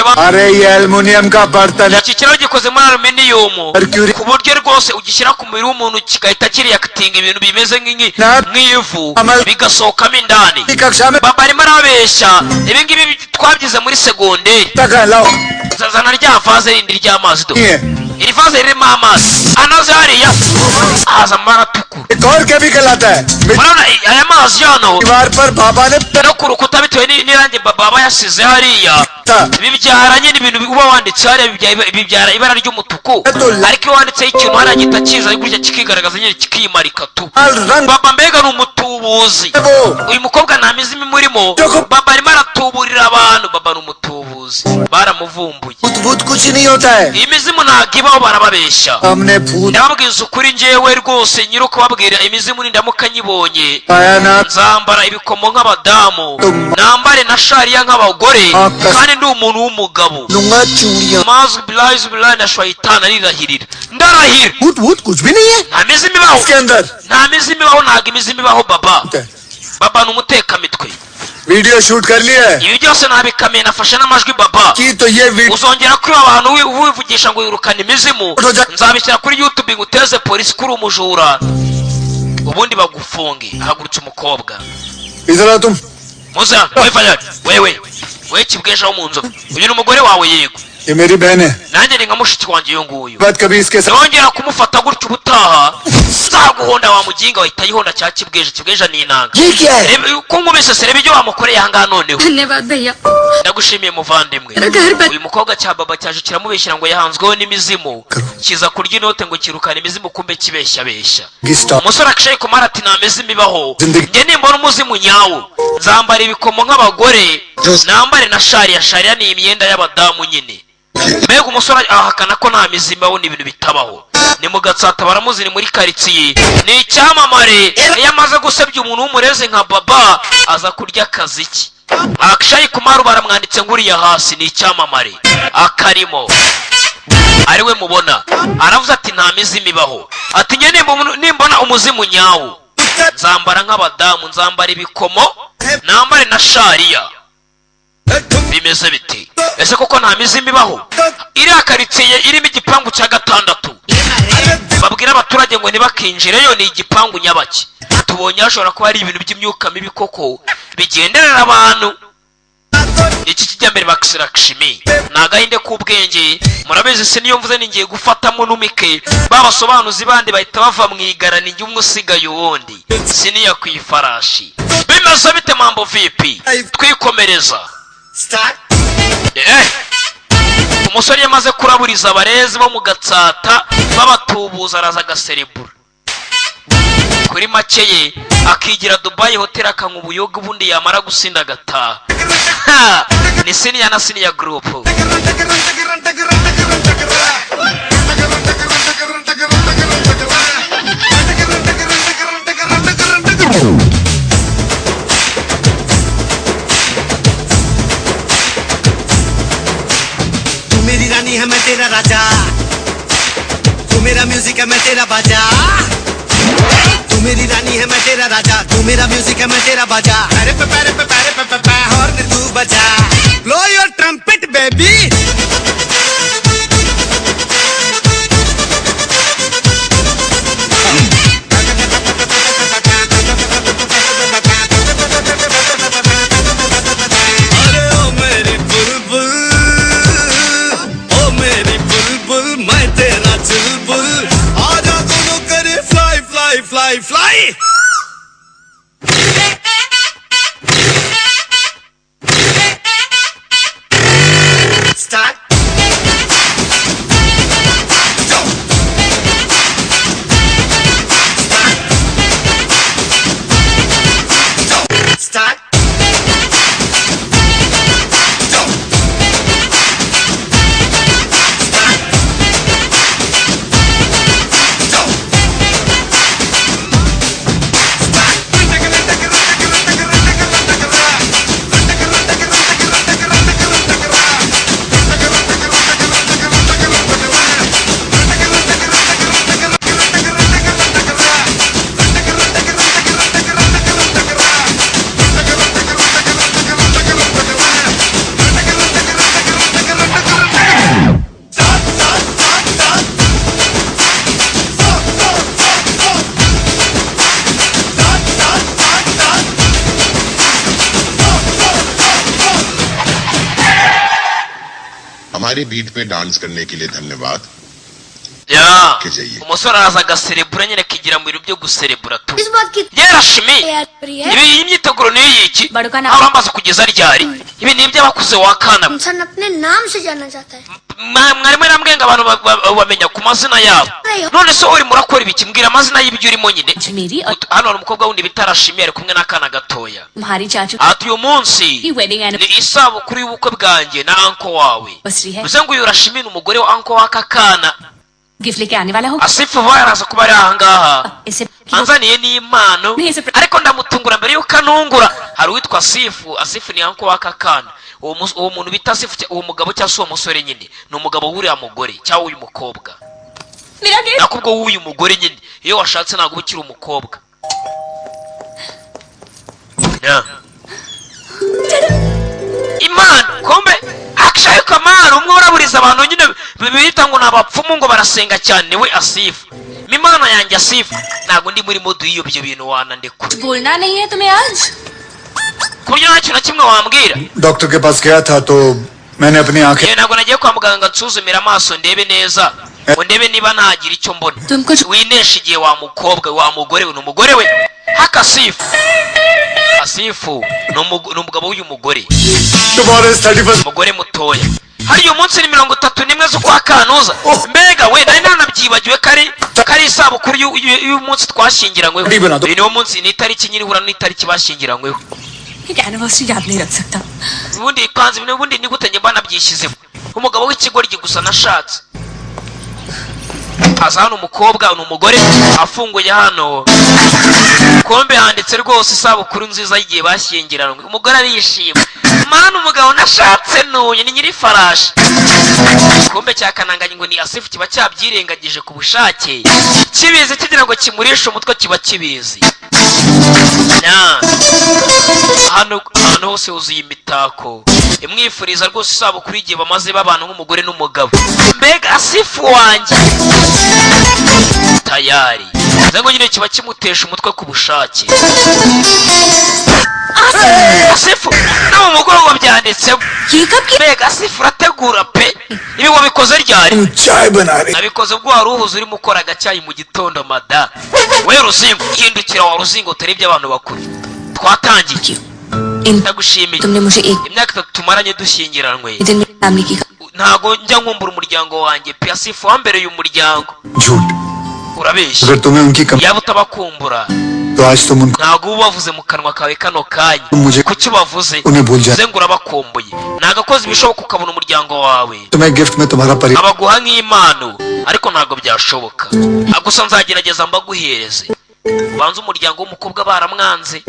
अरे ये एल्युमिनियम का बर्तन है iki kirahure gikoze muri aluminium ku buryo rwose ugishyira ku mubiri w'umuntu kigahita kiriyakitinga ibintu bimeze nk'ivu bigasohokamo indani. Baba arimo arabeshya ibi ngibi twabyize muri segonderi. Zana rya vaze rindi ry'amazi do, iri vaze ririmo amazi anoze hariya haza amabara atukura. Murabona aya mazi hano no ku rukuta bitewe n'irangi baba yasize hariya bibyaranye n'ibintu uba wanditse hariya bibyara ibara ry'umutuku, ariko iyo wanditseho ikintu hariya gihita kiza gutya kikigaragaza nyine kikimarika tu. Baba mbega ni umutubuzi. Uyu mukobwa nta mizimu imurimo, baba arimo aratuburira abantu. Baba ni umutubuzi, baramuvumbuye. Iyi mizimu ntabwo ibaho, barababeshya. Ndababwiza ukuri njyewe rwose nyiri ukubabwira imizimu nindamuka nyibonye nzambara ibikomo nk'abadamu, nambare na shariya nk'abagore, kandi ndi umuntu w'umugabo. Mazi bilazi bilazi na shayitani arirahirira, ndarahira nta mizimu ibaho, nta mizimu ibaho, ntabwo imizimu ibaho. Baba ni umutekamitwe. Video shoot कर लिया है, ibi byose nabikamiye nafashe n'amajwi. Baba uzongera kuri abantu wivugisha ngo wirukane imizimu, nzabishyira kuri YouTube ngo uteze polisi kuri umujura ubundi bagufunge. Hagurutse umukobwa, muza wewe kibwesha wo mu nzu, uyu ni umugore wawe? Yego. ये मेरी बहन है, nanjye ni nka mushiki wanjye uyu nguyu. बात कभी इसके साथ nongera kumufata gutyo ubutaha nzaguhonda wa muginga wahita yihonda cya kibweja ni inanga. ko nkubise reba ibyo wamukoreye aha ngaha noneho. ndagushimiye muvandimwe. uyu mukobwa cya baba cyaje kiramubeshyira ngo yahanzweho n'imizimu, kiza kurya inote ngo kirukane imizimu, kumbe kibeshyabeshya. umusore akishaye kumara ati nta mizimu ibaho, njye nimbona umuzimu nyawo nzambara ibikomo nk'abagore, nambare na shariya. Shariya ni imyenda y'abadamu nyine. mbega umusore ahakana ko nta mizimu ibaho, ni ibintu bitabaho. ni mu Gatsata, baramuzi, ni muri karitsiye, ni icyamamare. iyo amaze gusebya umuntu w'umureze nka baba aza kurya akaziki. akishayi kumaru baramwanditse nguriya hasi, ni icyamamare akarimo ariwe mubona. aravuze ati nta mizimu ibaho, ati njye nimbona umuzimu nyawo nzambara nk'abadamu, nzambara ibikomo, nambare na shariya. bimeze biti ese koko nta mizimu ibaho? iriya karitsiye irimo igipangu cya 6. babwira abaturage ngo ntibakinjireyo, ni igipangu nyabaki. tubonye hashobora kuba hari ibintu by'imyuka mibi koko bigenderera abantu. iki kijyambere bakisilakishimi ni agahinde k'ubwenge. murabizi se niyo mvuze ningiye gufatamo n'umike, babasobanuzi bandi bahita bava mu igarani njye umwe usigaye uwundi siniya ku ifarashi. bimeze bite mambo vipi? twikomereza. umusore yamaze kuraburiza abarezi bo mu Gatsata babatubuza, araza agaserebura. kuri make ye akigira Dubai hotel akanywa ubuyoga, ubundi yamara gusinda agataha. ni siniya na siniya group. है मैं तेरा राजा, तू मेरा म्यूजिक है मैं तेरा बाजा। तू मेरी रानी है मैं तेरा राजा, तू मेरा म्यूजिक है मैं तेरा बाजा। पैरे पे पैरे पे पैरे पे पे पे हॉर्न तू बजा, blow your trumpet baby. Fly, fly! Start. Go. Start. Go. Start. Go. हमारे बीट पे डांस करने के लिए धन्यवाद। Ya umusore araza agaserebura nyine akigira mu bintu byo guserebura tu yarashimi ibi imyiteguro ni iki aho bamaze kugeza ryari ibi ni iby'abakuze wakana mwari murambwenga abantu bamenya ku mazina yabo none se uri murakora ibiki mbwira amazina y'ibyo urimo nyine hano hari umukobwa wundi bita Rashimi ari kumwe n'akana gatoya ati uyu munsi ni isabukuru y'ubukwe bwanjye na anko wawe bivuze ngo uyu Rashimi ni umugore wa anko w'aka kana Asifu vuba yaraza kuba ari ahangaha anzaniye n'impano ariko ndamutungura mbere y'uko anungura hari uwitwa Asifu ni anko w'aka kana uwo muntu bita Asifu uwo mugabo cyangwa se uwo musore nyine ni umugabo w'uriya mugore cyangwa uyu mukobwa nakubwo w'uyu mugore nyine iyo washatse ntabwo ukiri umukobwa Imana kombe akshaye kamara umwe uraburiza abantu nyine bita ngo nabapfumu ngo barasenga cyane we Asifu Imana yanjye Asifu ntabwo ndi muri modu iyo byo bintu wanandekura बोलना नहीं है तुम्हें आज kuryo ntacyo na kimwe wambwira doctor के पास गया था तो मैंने अपनी आंखें ntabwo nagiye kwa muganga nsuzumira amaso ndebe neza ngo ndebe niba ntagira icyo mbona winesha igihe wa mukobwa wa mugore we n'umugore we haka Asifu ni umugabo w'uyu mugore umugore mutoya hari uyu munsi ni 31 z'ukwa Kantuza mbega we nari nanabyibagiwe kari isabukuru y'uyu munsi twashingiranyweho uyu niwo munsi ni itariki nyiri hura n'itariki bashingiranyweho ubundi kanzi ubundi ni gute njye mba nabyishyizeho umugabo w'ikigoryi gusa nashatse haza hano umukobwa n'umugore afunguye hano kombe handitse rwose isabukuru nziza y'igihe bashyingiranwe umugore arishima mana umugabo nashatse nuye ni nyiri farashi kombe cyakananganye ngo ni Asifu kiba cyabyirengagije ku bushake kibizi kigira ngo kimurishe umutwe kiba kibizi hano hose huzuye imitako imwifuriza rwose isabukuru igihe bamaze babana nk'umugore n'umugabo mbega Asifu wanjye tayari zango nyine kiba kimutesha umutwe ku bushake Asifu no mu mugongo byanditsemo mbega Asifu urategura pe ibi wabikoze ryari nabikoze ubwo wari uhuze urimo ukora agacyayi mu gitondo mada we Ruzingo hindukira wa Ruzingo uterebye abantu bakuru twatangiye ndagushimiye imyaka 3 tumaranye dushyingiranwe ntago njya nkumbura umuryango wanjye pe Asifu wambereye umuryango urabeshya yaba utabakumbura ntago ubavuze mu kanwa kawe kano kanya kuki bavuze uze ngo urabakumbuye nagakoze ibishoboka ukabona umuryango wawe abaguha nk'impano ariko ntago byashoboka gusa nzagerageza mbaguhereze banze umuryango w'umukobwa baramwanze